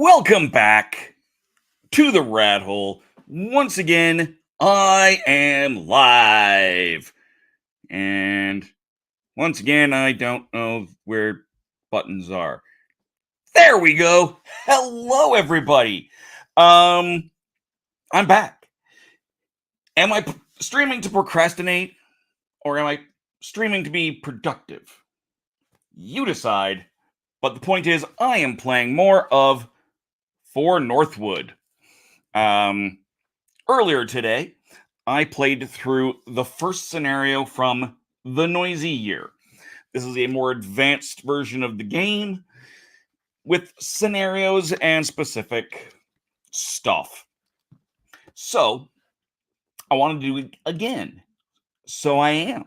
Welcome back to the rat hole. Once again, I am live. And once again, I don't know where buttons are. There we go. Hello, everybody. I'm back. Am I streaming to procrastinate or am I streaming to be productive? You decide. But the point is, I am playing more of For Northwood. Earlier today, I played through the first scenario from The Noisy Year. This is a more advanced version of the game with scenarios and specific stuff. So, I want to do it again. So I am.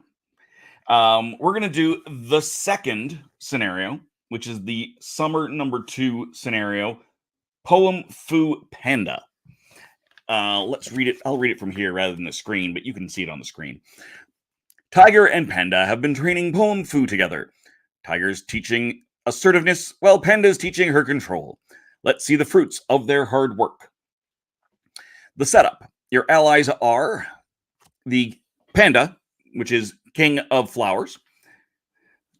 We're going to do the second scenario, which is the summer number 2 scenario, Poem Fu Panda. Let's read it. I'll read it from here rather than the screen, but you can see it on the screen. Tiger and Panda have been training Poem Fu together. Tiger's teaching assertiveness, while Panda's teaching her control. Let's see the fruits of their hard work. The setup. Your allies are the Panda, which is King of Flowers,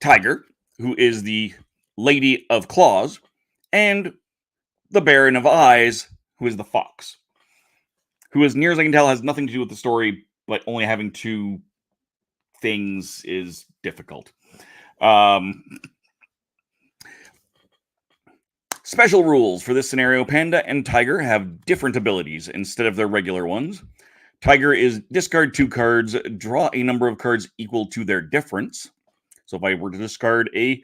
Tiger, who is the Lady of Claws, and the Baron of Eyes, who is the Fox, who, as near as I can tell, has nothing to do with the story, but only having 2 things is difficult. Special rules for this scenario. Panda and Tiger have different abilities instead of their regular ones. Tiger is discard 2 cards, draw a number of cards equal to their difference. So if I were to discard a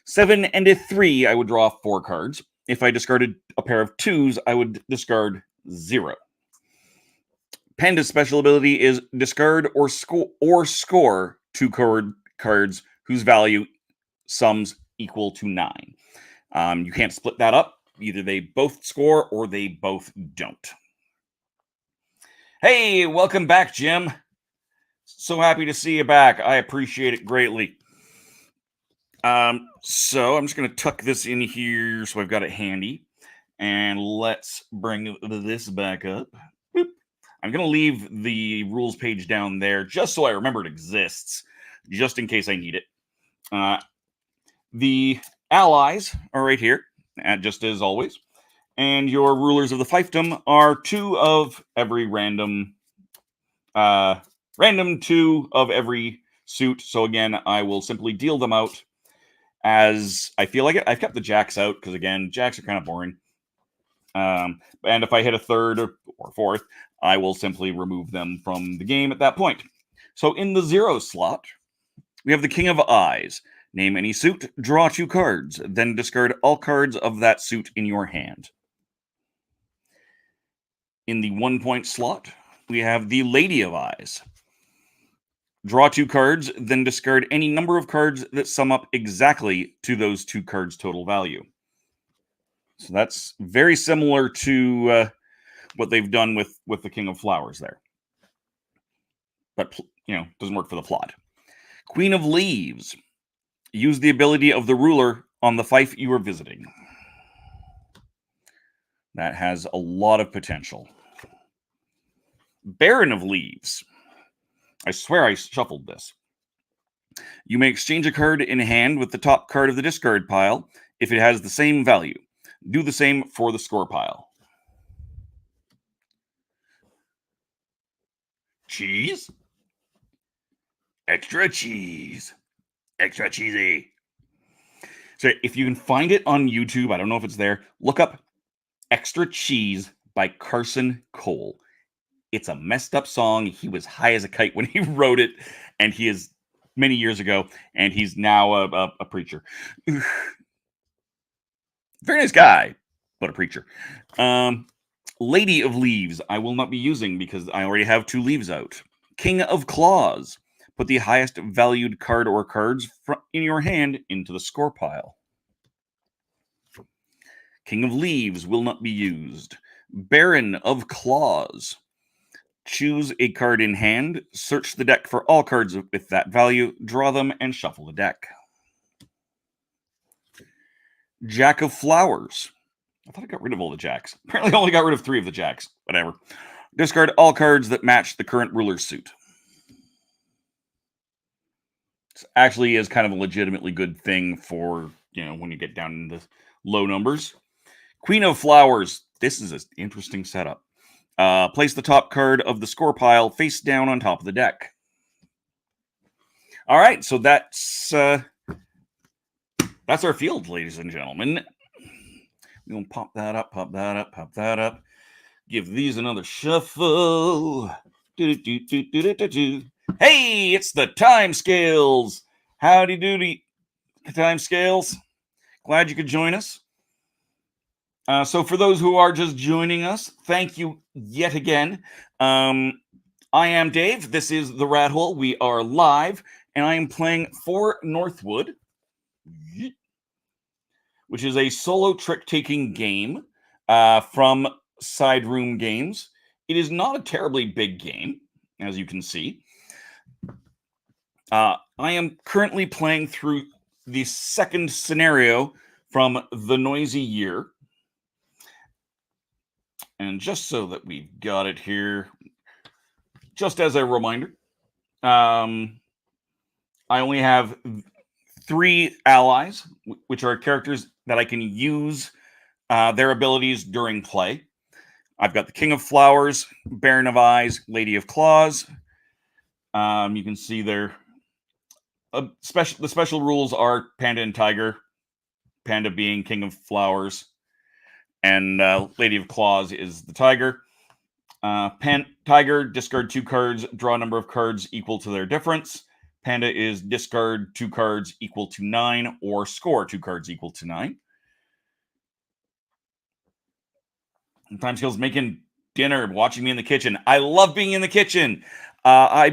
7 and a 3, I would draw 4 cards. If I discarded a pair of 2s, I would discard 0. Panda's special ability is discard or score 2 cards whose value sums equal to 9. You can't split that up. Either they both score or they both don't. Hey, welcome back, Jim. So happy to see you back. I appreciate it greatly. So I'm just going to tuck this in here so I've got it handy. And let's bring this back up. Boop. I'm going to leave the rules page down there just so I remember it exists, just in case I need it. The allies are right here, just as always. And your rulers of the fiefdom are 2 of every random 2 of every suit. So again, I will simply deal them out as I feel like it. I've kept the jacks out because, again, jacks are kind of boring. And if I hit a 3rd or 4th, I will simply remove them from the game at that point. So in the 0 slot, we have the King of Eyes. Name any suit, draw 2 cards, then discard all cards of that suit in your hand. In the 1-point slot, we have the Lady of Eyes. Draw 2 cards, then discard any number of cards that sum up exactly to those 2 cards' total value. So that's very similar to what they've done with the King of Flowers there. But, doesn't work for the plot. Queen of Leaves. Use the ability of the ruler on the fief you are visiting. That has a lot of potential. Baron of Leaves. I swear I shuffled this. You may exchange a card in hand with the top card of the discard pile if it has the same value. Do the same for the score pile. Cheese? Extra cheese. Extra cheesy. So if you can find it on YouTube, I don't know if it's there, look up Extra Cheese by Carson Cole. It's a messed up song. He was high as a kite when he wrote it, and he is many years ago, and he's now a preacher. Very nice guy, but a preacher. Lady of Leaves, I will not be using because I already have 2 leaves out. King of Claws. Put the highest valued card or cards in your hand into the score pile. King of Leaves will not be used. Baron of Claws. Choose a card in hand, search the deck for all cards with that value, draw them, and shuffle the deck. Jack of Flowers. I thought I got rid of all the jacks. Apparently, I only got rid of 3 of the jacks. Whatever. Discard all cards that match the current ruler's suit. This actually is kind of a legitimately good thing for, when you get down into low numbers. Queen of Flowers. This is an interesting setup. Place the top card of the score pile face down on top of the deck. All right, so that's our field, ladies and gentlemen. We're going to pop that up, pop that up. Give these another shuffle. Do-do-do-do-do-do-do. Hey, it's the time scales. Howdy doody, time scales. Glad you could join us. So for those who are just joining us, thank you yet again. I am Dave. This is the Rat Hole. We are live, and I am playing For Northwood, which is a solo trick-taking game from Side Room Games. It is not a terribly big game, as you can see. I am currently playing through the second scenario from The Noisy Year. And just so that we've got it here, just as a reminder, I only have 3 allies, which are characters that I can use their abilities during play. I've got the King of Flowers, Baron of Eyes, Lady of Claws. You can see there. The special rules are Panda and Tiger. Panda being King of Flowers, and Lady of Claws is the Tiger. Tiger, discard 2 cards, draw a number of cards equal to their difference. Panda is discard 2 cards equal to 9 or score 2 cards equal to 9. Time Skills making dinner, watching me in the kitchen. I love being in the kitchen. I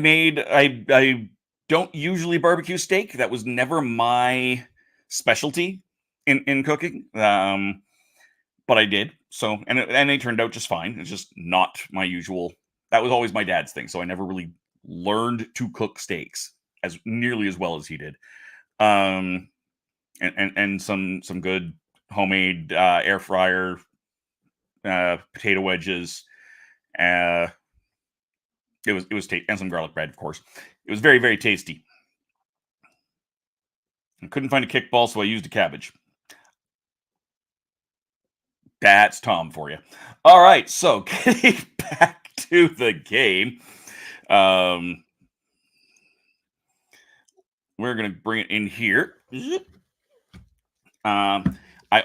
don't usually barbecue steak. That was never my specialty in cooking. But I did. So, and it turned out just fine. It's just not my usual. That was always my dad's thing. So I never really learned to cook steaks as nearly as well as he did. And some good homemade air fryer potato wedges. It was and some garlic bread, of course. It was very, very tasty. I couldn't find a kickball, so I used a cabbage. That's Tom for you. All right, so getting back to the game, we're going to bring it in here. I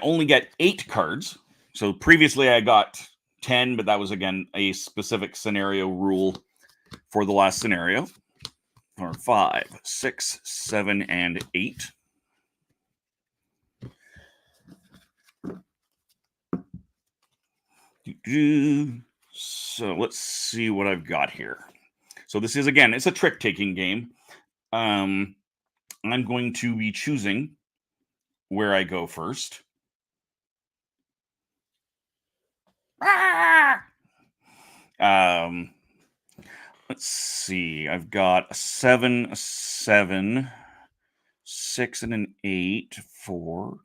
only get 8 cards. So previously I got 10, but that was, again, a specific scenario rule for the last scenario. Or 5, 6, 7, and 8. So let's see what I've got here. So this is, again, it's a trick-taking game. I'm going to be choosing where I go first. Let's see. I've got a 7, a 7, 6, and an 8, 4.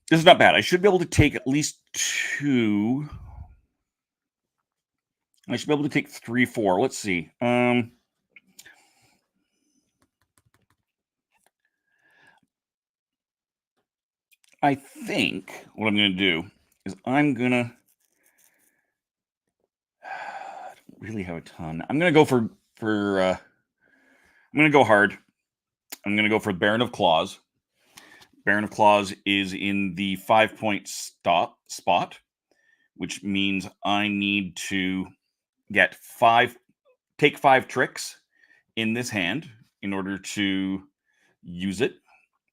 This is not bad. I should be able to take at least 2. I should be able to take 3, 4. Let's see. I think what I'm going to do is I'm going to... I don't really have a ton. I'm going to go for I'm going to go hard. I'm going to go for Baron of Claws. Baron of Claws is in the 5-point spot, which means I need to take 5 tricks in this hand in order to use it,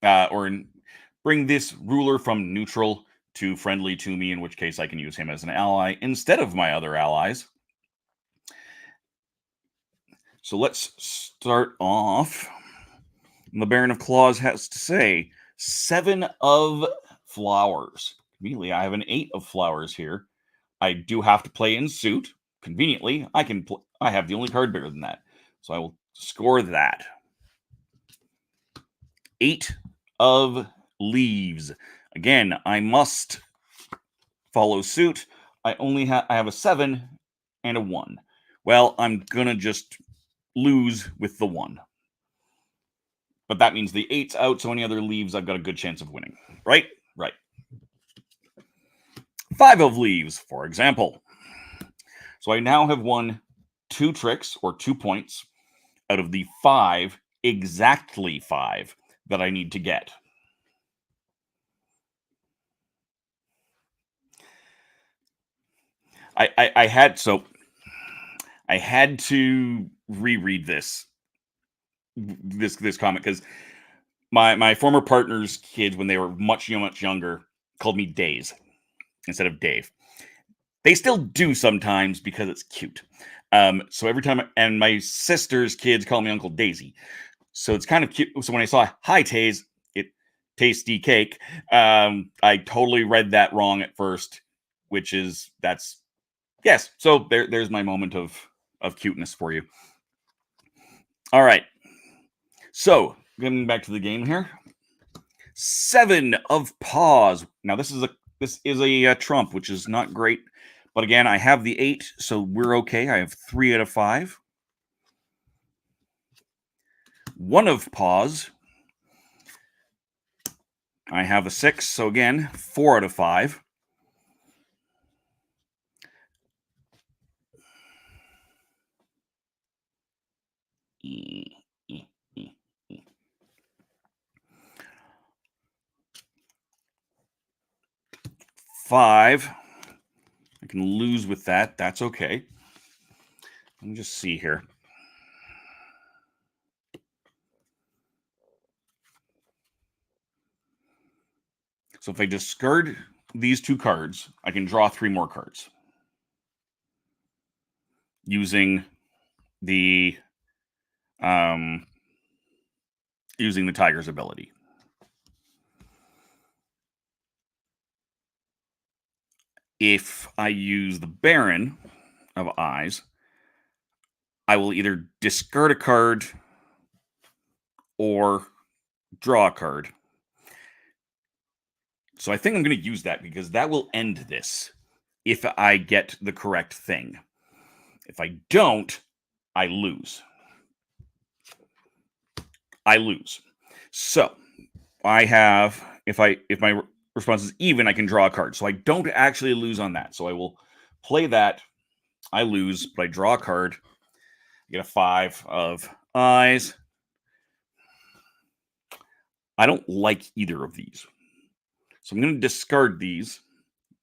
bring this ruler from neutral to friendly to me, in which case I can use him as an ally instead of my other allies. So let's start off. The Baron of Claws has to say 7 of flowers. Immediately, I have an 8 of flowers here. I do have to play in suit. Conveniently, I have the only card bigger than that. So I will score that. 8 of leaves. Again, I must follow suit. I have a 7 and a 1. Well, I'm going to just lose with the 1. But that means the 8's out, so any other leaves, I've got a good chance of winning. Right? Right. 5 of leaves, for example. So I now have won 2 tricks, or 2 points, out of the 5, exactly 5, that I need to get. I had to reread this comment because my former partner's kids, when they were much younger, called me Days instead of Dave. They still do sometimes because it's cute. So every time, and my sister's kids call me Uncle Daisy. So it's kind of cute. So when I saw "Hi Taze," it tasty cake. I totally read that wrong at first, yes. So there's my moment of cuteness for you. All right. So getting back to the game here. 7 of paws. Now this is a trump, which is not great. But again, I have the 8, so we're okay. I have 3 out of 5. 1 of paws. I have a 6, so again, 4 out of 5. Five. I can lose with that. That's okay. Let me just see here. So if I discard these 2 cards, I can draw 3 more cards using the Tiger's ability. If I use the Baron of Eyes, I will either discard a card or draw a card. So I think I'm going to use that because that will end this if I get the correct thing. If I don't, I lose. So I have, if my response is even, I can draw a card. So I don't actually lose on that. So I will play that. I lose, but I draw a card. I get a 5 of eyes. I don't like either of these. So I'm going to discard these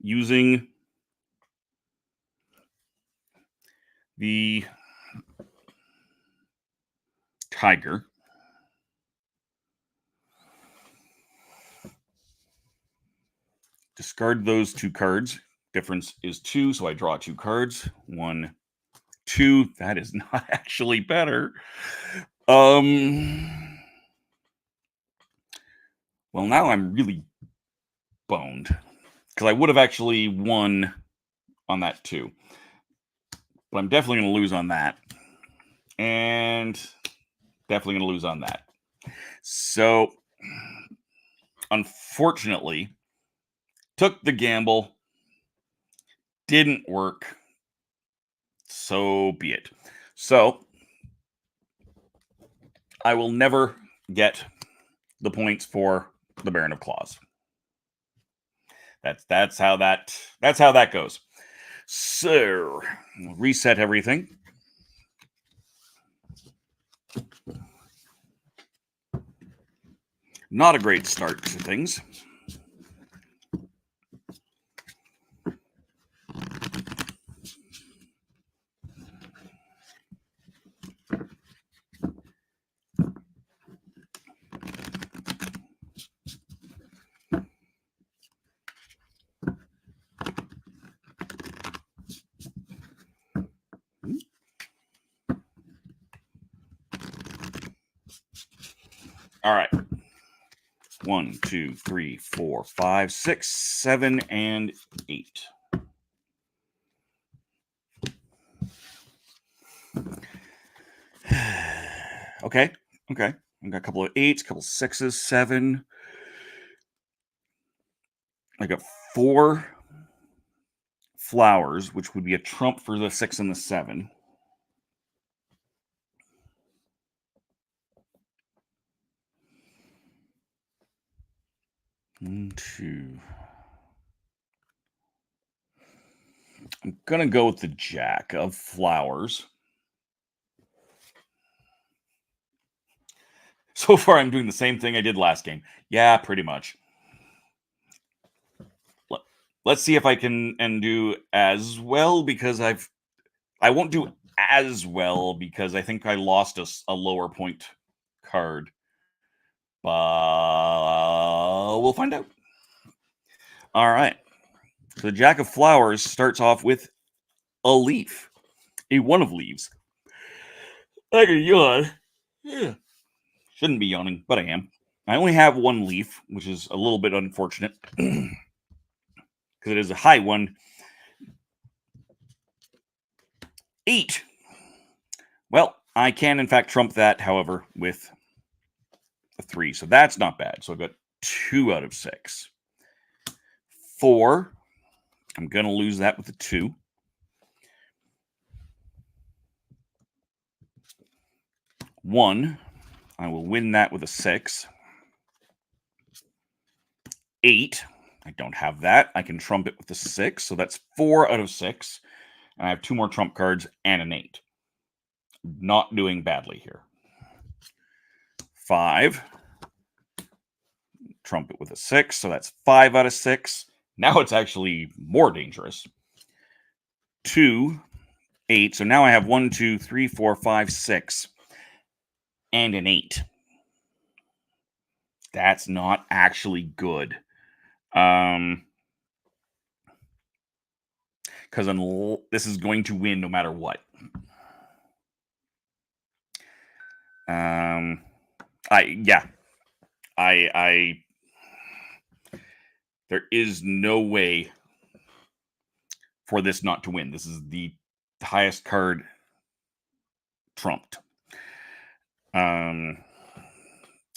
using the Tiger. Discard those 2 cards. Difference is 2, so I draw 2 cards. 1, 2. That is not actually better. Well, now I'm really boned because I would have actually won on that too. But I'm definitely going to lose on that. And definitely going to lose on that. So, unfortunately, took the gamble. Didn't work. So be it. So, I will never get the points for the Baron of Claws. That's how that goes. So, reset everything. Not a great start to things. All right. 1, 2, 3, 4, 5, 6, 7, and 8. Okay. I got a couple of 8s, a couple of 6s, 7. I got 4 flowers, which would be a trump for the 6 and the 7. One, two. I'm gonna go with the jack of flowers. So far, I'm doing the same thing I did last game. Yeah, pretty much. Let's see if I can do as well, because I won't do as well because I think I lost a lower point card. But we'll find out. All right. So the Jack of Flowers starts off with a leaf, a 1 of leaves. I can yawn. Yeah. Shouldn't be yawning, but I am. I only have 1 leaf, which is a little bit unfortunate because it is a high one. 8. Well, I can in fact trump that, however, with a 3. So that's not bad. So I've got 2 out of 6. 4. I'm going to lose that with a 2. 1. I will win that with a 6. 8. I don't have that. I can trump it with a 6. So that's 4 out of 6. And I have 2 more trump cards and an 8. Not doing badly here. 5. Trump it with a 6. So that's 5 out of 6. Now it's actually more dangerous. 2, 8. So now I have 1, 2, 3, 4, 5, 6. And an 8. That's not actually good. Because this is going to win no matter what. There is no way for this not to win. This is the highest card trumped.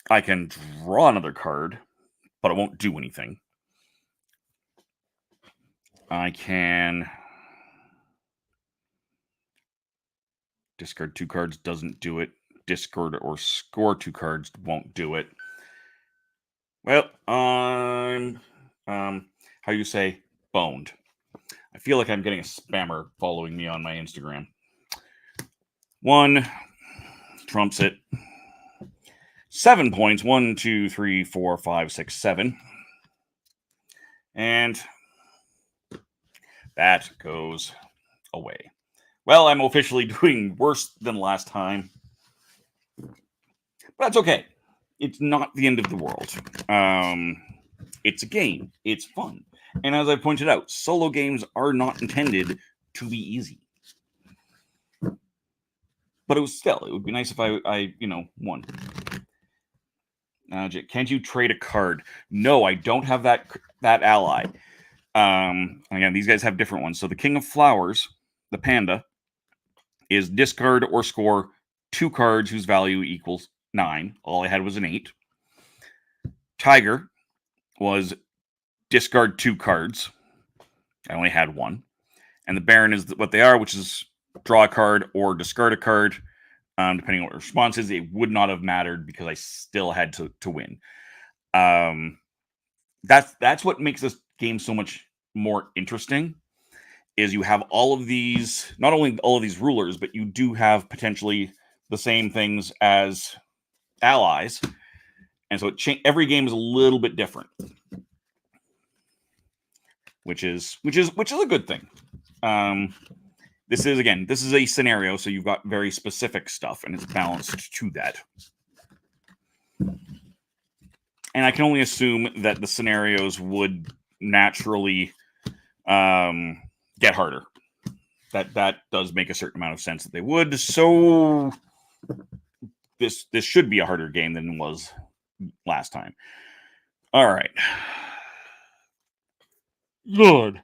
I can draw another card, but it won't do anything. I can discard 2 cards, doesn't do it. Discard or score 2 cards, won't do it. Well, I'm how you say, boned. I feel like I'm getting a spammer following me on my Instagram. 1 trumps it. 7 points. 1, 2, 3, 4, 5, 6, 7. And that goes away. Well, I'm officially doing worse than last time. But that's okay. It's not the end of the world. It's a game. It's fun. And as I pointed out, solo games are not intended to be easy. But it would be nice if I won. Can't you trade a card? No, I don't have that ally. Again, these guys have different ones. So the King of Flowers, the panda, is discard or score 2 cards whose value equals 9. All I had was an 8. Tiger was discard 2 cards. I only had 1. And the Baron is what they are, which is draw a card or discard a card. Depending on what response is, it would not have mattered because I still had to win. That's what makes this game so much more interesting. Is you have all of these, not only all of these rulers, but you do have potentially the same things as allies, and so every game is a little bit different, which is a good thing. This is a scenario, so you've got very specific stuff, and it's balanced to that. And I can only assume that the scenarios would naturally get harder. That does make a certain amount of sense that they would. So this should be a harder game than it was last time. All right. Good.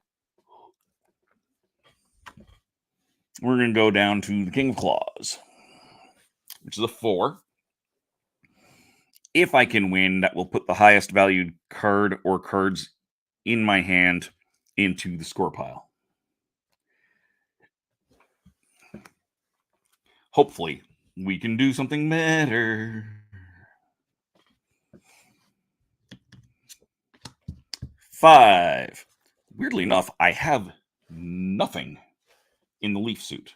We're going to go down to the King of Claws, which is a 4. If I can win, that will put the highest valued card or cards in my hand into the score pile. Hopefully, we can do something better. 5. Weirdly enough, I have nothing in the leaf suit.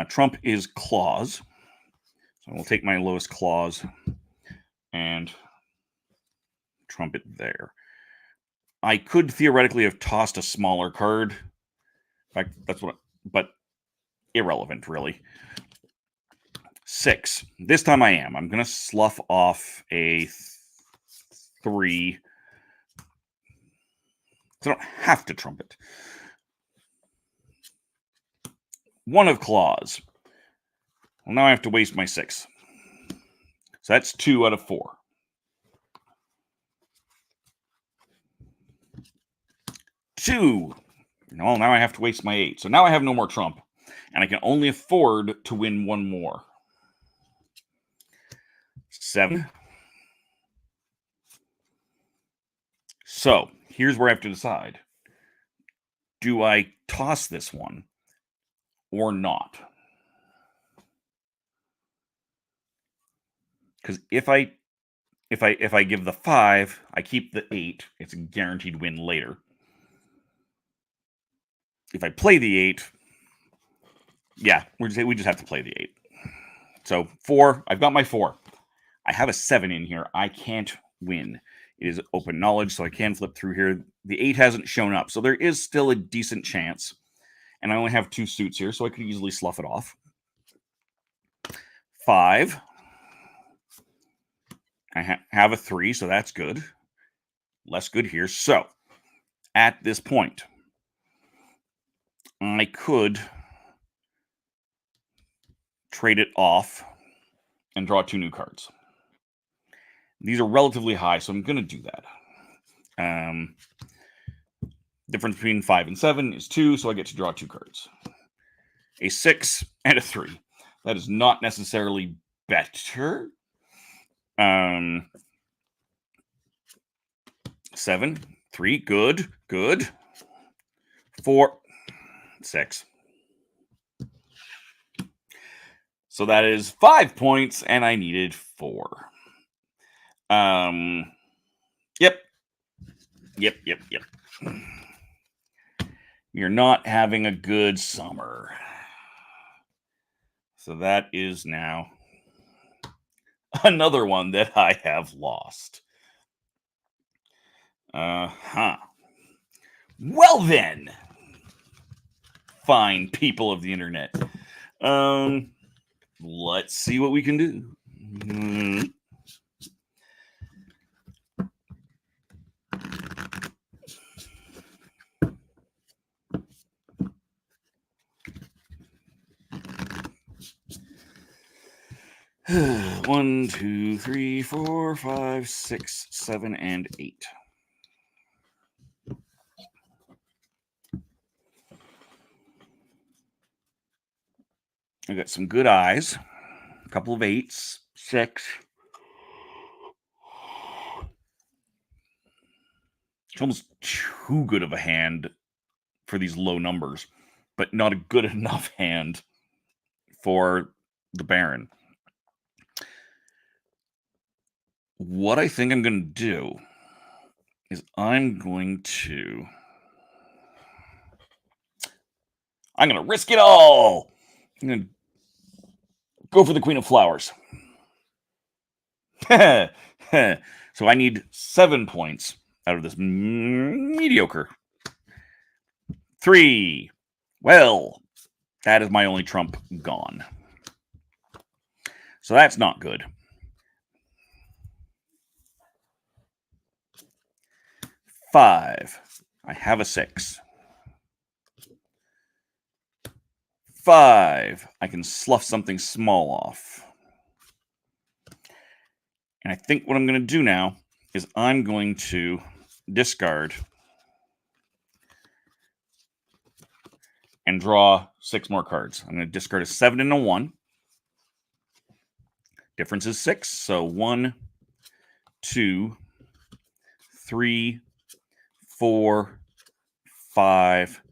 Trump is claws. So I will take my lowest claws and trump it there. I could theoretically have tossed a smaller card. In fact, that's what, but irrelevant, really. 6. This time I am. I'm going to slough off a 3. So I don't have to trump it. 1 of claws. Well, now I have to waste my 6. So that's 2 out of 4. 2. Well, now I have to waste my 8. So now I have no more trump. And I can only afford to win 1 more. 7. So here's where I have to decide. Do I toss this one or not? Because if I give the 5, I keep the 8. It's a guaranteed win later. If I play the 8, yeah, we just have to play the 8. So 4, I've got my 4. I have a 7 in here. I can't win. It is open knowledge, so I can flip through here. The 8 hasn't shown up, so there is still a decent chance. And I only have 2 suits here, so I could easily slough it off. 5. I have a 3, so that's good. Less good here. So, at this point, I could trade it off and draw 2 new cards. These are relatively high, so I'm going to do that. Difference between 5 and 7 is 2, so I get to draw 2 cards. A 6 and a 3. That is not necessarily better. 7, 3, good. 4, 6. So that is 5 points, and I needed 4. Yep. You're not having a good summer. So that is now another one that I have lost. Well then, fine people of the internet. Let's see what we can do. One, 2, 3, 4, 5, 6, 7, and 8. I got some good eyes. A couple of 8s, 6. It's almost too good of a hand for these low numbers, but not a good enough hand for the Baron. What I think I'm going to do is I'm going to risk it all. I'm going to go for the Queen of Flowers. So I need 7 points out of this mediocre. 3. Well, that is my only trump gone. So that's not good. 5. I have a 6. 5. I can slough something small off. And I think what I'm going to do now is I'm going to discard and draw 6 more cards. I'm going to discard a 7 and a 1. Difference is 6. So 1, 2, 3, 4, 5,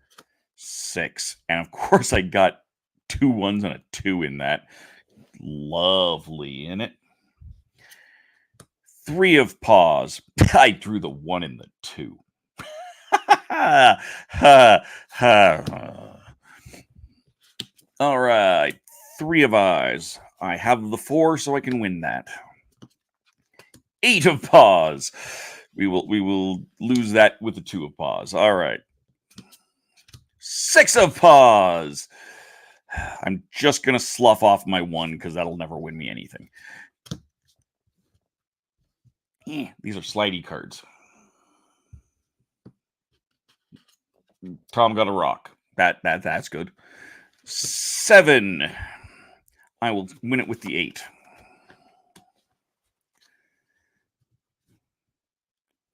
6. And of course, I got 2 1s and a 2 in that. Lovely, isn't it? 3 of paws. I drew the 1 and the 2. All right. 3 of eyes. I have the 4, so I can win that. 8 of paws. We will lose that with the 2 of paws. All right. 6 of paws. I'm just gonna slough off my 1 because that'll never win me anything. These are slidey cards. Tom got a rock. That's good. 7. I will win it with the 8.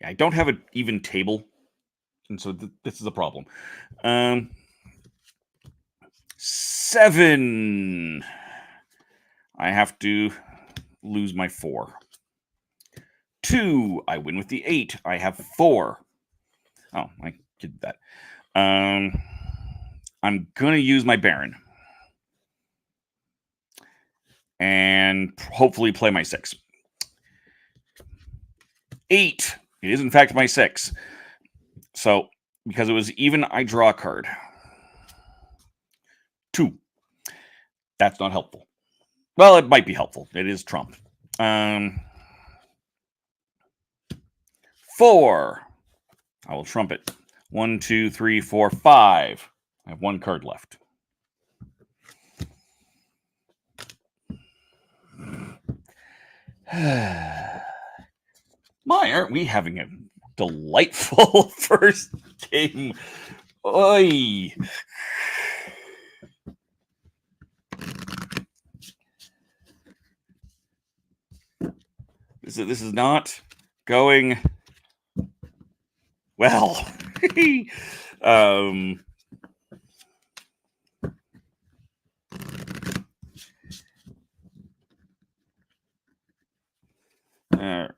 I don't have an even table, and so this is a problem. 7. I have to lose my 4. 2. I win with the 8. I have 4. Oh, I did that. I'm gonna use my Baron and hopefully play my 6. 8. It is in fact my 6. So because it was even, I draw a card. 2. That's not helpful. Well, it might be helpful. It is Trump. 4. I will trump it. 1, 2, 3, 4, 5. I have 1 card left. My, aren't we having a delightful first game? Oy. This is not going well. All right.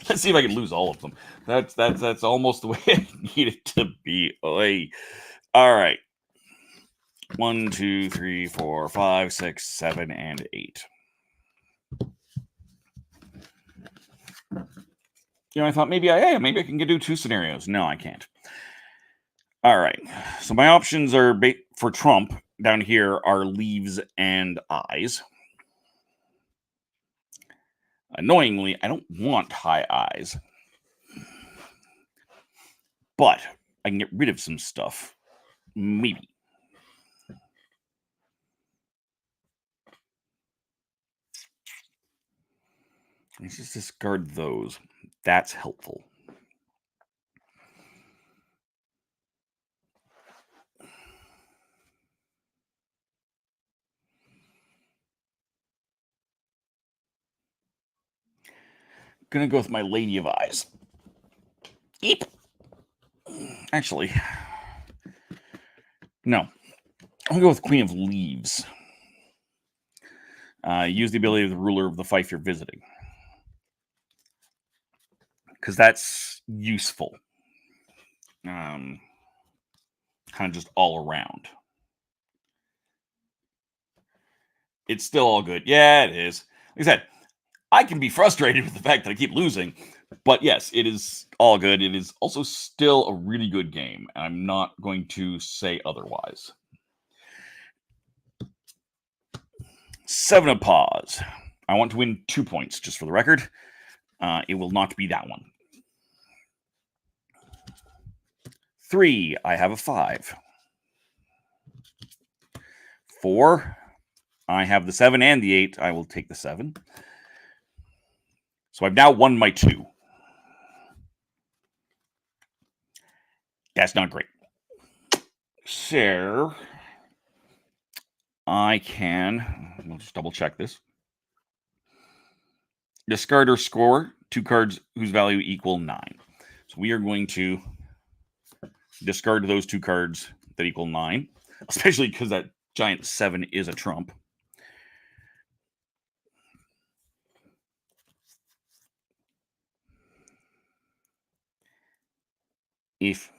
Let's see if I can lose all of them. That's almost the way I need it to be. Oy. All right. 1, 2, 3, 4, 5, 6, 7, and 8. I thought maybe I can do 2 scenarios. No, I can't. All right. So my options are for Trump down here are leaves and eyes. Annoyingly, I don't want high eyes, but I can get rid of some stuff. Maybe. Let's just discard those. That's helpful. Gonna go with my Lady of Eyes. Eep. Actually, no. I'm gonna go with Queen of Leaves. Use the ability of the ruler of the fief you're visiting, because that's useful. Kind of just all around. It's still all good. Yeah, it is. Like I said, I can be frustrated with the fact that I keep losing, but yes, it is all good. It is also still a really good game, and I'm not going to say otherwise. 7 of paws. I want to win 2 points, just for the record. It will not be that one. 3. I have a 5. 4. I have the 7 and the 8. I will take the 7. So I've now won my 2. That's not great. So I can, we'll just double check this. Discard or score 2 cards whose value equal 9. So we are going to discard those 2 cards that equal 9, especially because that giant 7 is a trump. If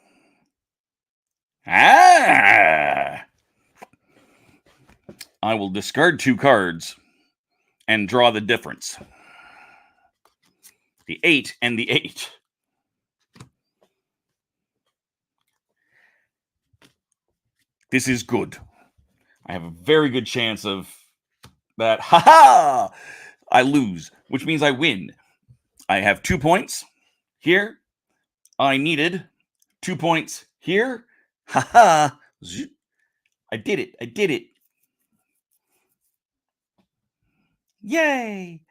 I will discard 2 cards and draw the difference. The 8 and the 8. This is good. I have a very good chance of that. Ha! I lose, which means I win. I have 2 points here. I needed 2 points here. Ha! I did it. I did it. Yay!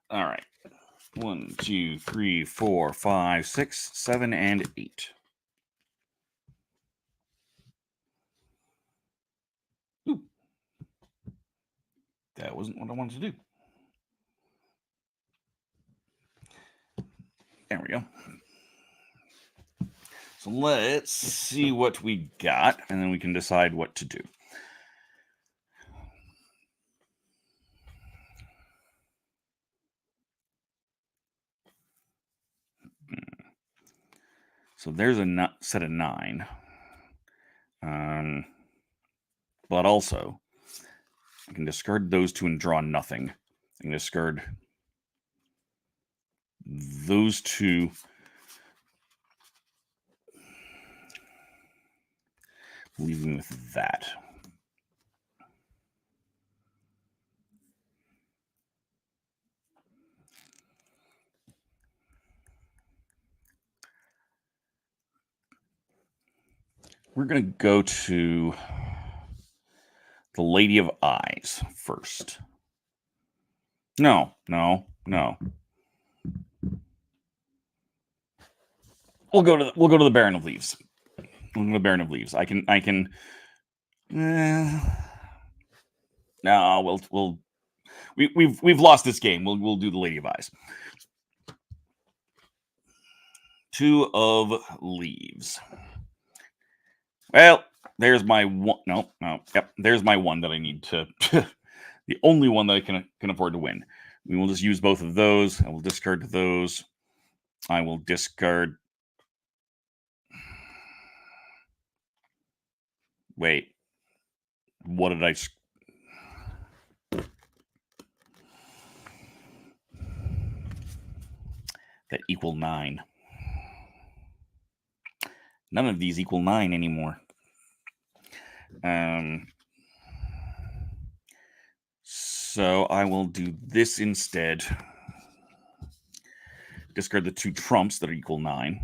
All right. 1, 2, 3, 4, 5, 6, 7, and 8. Ooh. That wasn't what I wanted to do. There we go. So let's see what we got, and then we can decide what to do. So there's a set of 9. But also, I can discard those 2 and draw nothing. I can discard those 2. Leaving with that. We're going to go to the Lady of Eyes first. No. We'll go to the Baron of Leaves. We'll go to the Baron of Leaves. I can. No, we've lost this game. We'll do the Lady of Eyes. 2 of Leaves. Well, there's my one. No. Yep, there's my one that I need to. The only one that I can afford to win. We will just use both of those. I will discard those. I will discard. Wait. What did I? That equal 9. None of these equal 9 anymore. So I will do this instead. Discard the 2 trumps that are equal 9.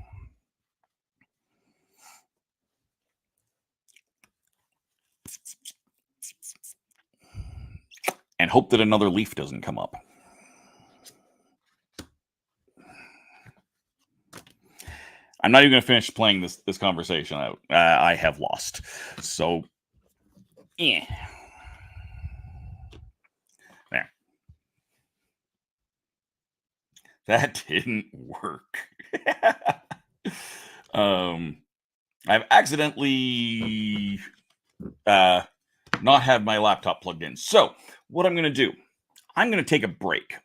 And hope that another leaf doesn't come up. I'm not even going to finish playing this conversation out. I have lost. So, yeah. There. That didn't work. I've accidentally not had my laptop plugged in. So, what I'm going to do, I'm going to take a break.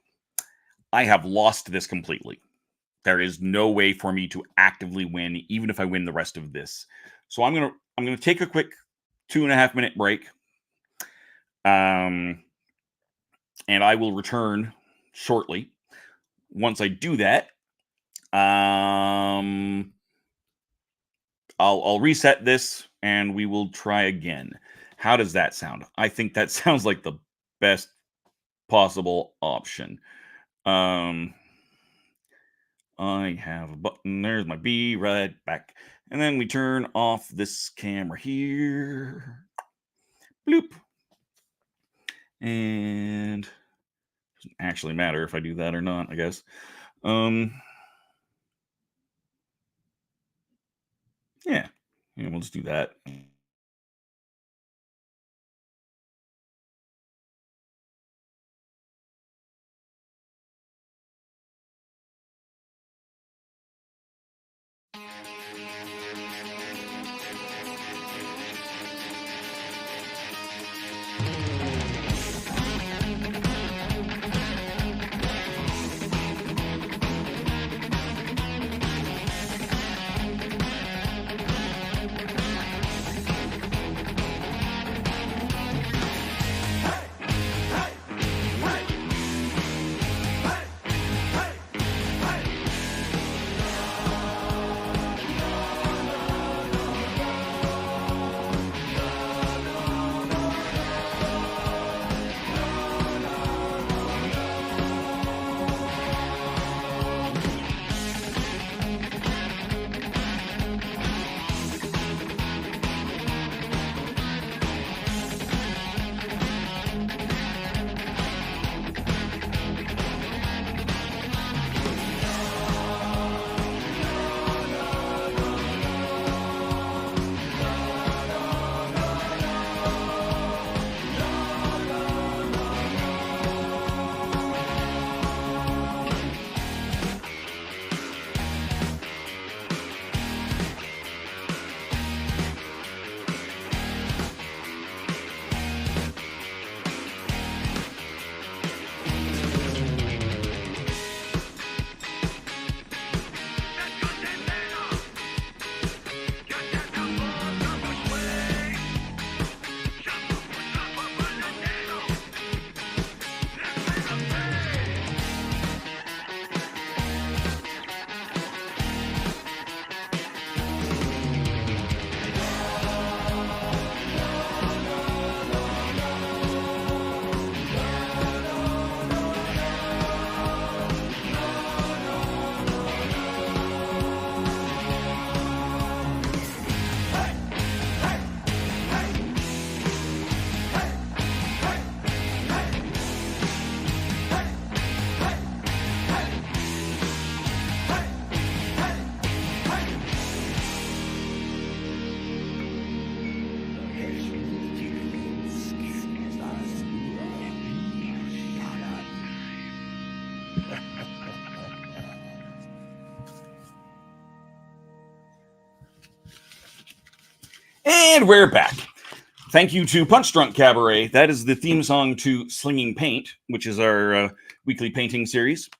I have lost this completely. There is no way for me to actively win, even if I win the rest of this. So I'm gonna take a quick 2.5 minute break. And I will return shortly. Once I do that, I'll reset this and we will try again. How does that sound? I think that sounds like the best possible option. I have a button. There's my B right back. And then we turn off this camera here. Bloop. And doesn't actually matter if I do that or not, I guess. Yeah. Yeah, we'll just do that. And we're back. Thank you to Punch Drunk Cabaret. That is the theme song to Slinging Paint, which is our weekly painting series.